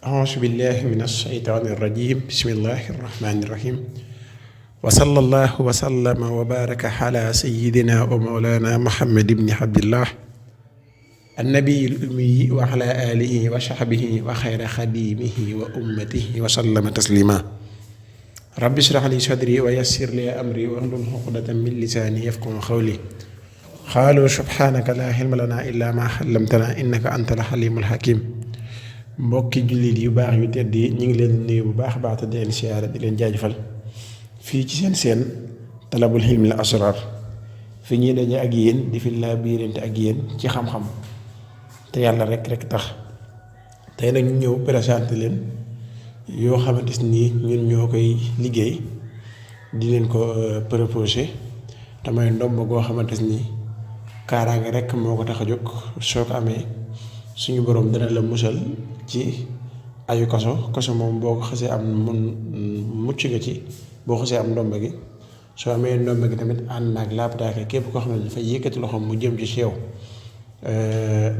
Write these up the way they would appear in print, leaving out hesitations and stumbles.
أعوذ بالله من الشيطان الرجيم بسم الله الرحمن الرحيم وصلى الله وسلم وبارك على سيدنا ومولانا محمد بن عبد الله النبي الأمي وعلى آله وصحبه وخير خديمه وأمته وسلم تسليما رب اشرح لي صدري ويسر لي أمري واحلل عقدة من لساني يفقهوا قولي قالوا سبحانك لا علم لنا إلا ما علمتنا إنك أنت الحليم الحكيم mbokki jullit yu baax yu tedd yi ñu ngi leen nuyu bu baax baax te di leen siyaare di leen jaajëfal fii ci seen talabul hilmil asrar fi ñuy daje ak yéen di fi laa biirante ak yéen ci xam-xam te yàlla rek tax tey nag ñu ñëw présenté leen yoo xamante ni ñun ñoo koy liggéey di leen ko proposé te mooy ndomb goo xamante ni kaaraange rek moo ko tax a jóg soo ko amee suñu borom dana la musal ci ayu kaso moom boo ko xasee am mun mucc nga ci boo xasee am ndomba gi soo amee ndomba gi tamit ànd naag laapataake képp koo xam ne dafay yëkkati loxoom mu jëm ci yow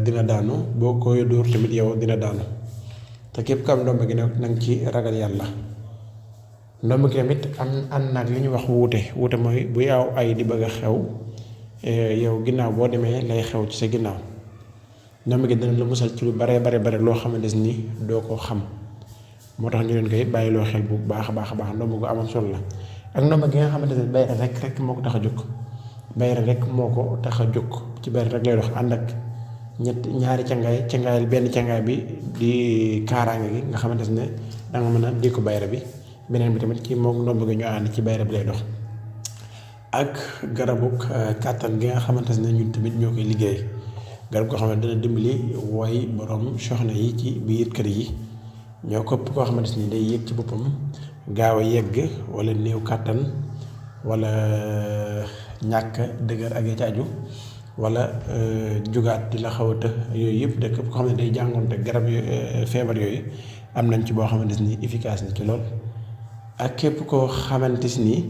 dina daanu boo koy dóor tamit yow dina daanu te képp ko am ndomba gi nag nanga ci ragal yàlla ndomba gi tamit ànd naag li ñuy wax wuute mooy bu yaaw ay di bëgg a xew yow ginnaaw boo demee lay xew ci sa ginnaaw ndomb gi dana la musal ci lu bare loo xamante ni doo ko xam moo tax ñu leen koy bàyyiloo xel bu baax a baax ndomb gu amoon solo la ak ndomb gi nga xamante ne bayre rek moo ko tax a jóg bayre rek moo ko tax a jóg ci bayre rek lay dox ànd ak ñaari cangaay benn cangaay bi di kaaraange gi nga xamante ne danga mën a di ko bayre bi beneen bi tamit kii moom ndomb gi ñu ànd ci bayre bi lay dox ak garabuk kàttan gi nga xamante ne ñun tamit ñoo koy liggéey garab goo xam ne dana dimbali way borom soxna yi ci biir kër yi ñoo këpp koo xamante ni day yëg ci boppam gaaw a yegg wala néew kàttan wala ñàkk dëgër ak ci aju wala jugaat di la xaw a të yooyu yëpp de képp koo xam ne day jàngoonte garab feebar yooyu am nañ ci boo xamante ni efficace na ci lool ak képp koo xamante ni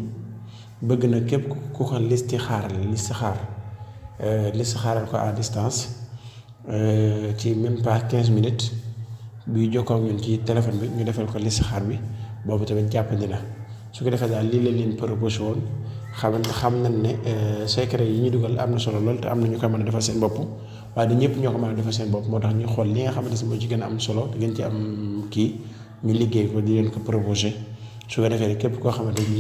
bëgg na képp ku ko listixaaral ko à distance ci même pas 15 minutes buy jokkoo ak ñun ci téléphone bi ñu defal ko listixaar bi boobu tamit jàppandi na su ko defee daal lii la leen proposé woon xam nañ ne secret yi ñu dugal am na solo lool te am na ñu ko mën a defal seen bopp waaye du ñëpp ñoo ko mën a defal seen bopp moo tax ñu xool li nga xamante ne moo ci gën a am solo te gën ci am kii ñu liggéey ko di leen ko proposé su ko defee képp koo xamante ni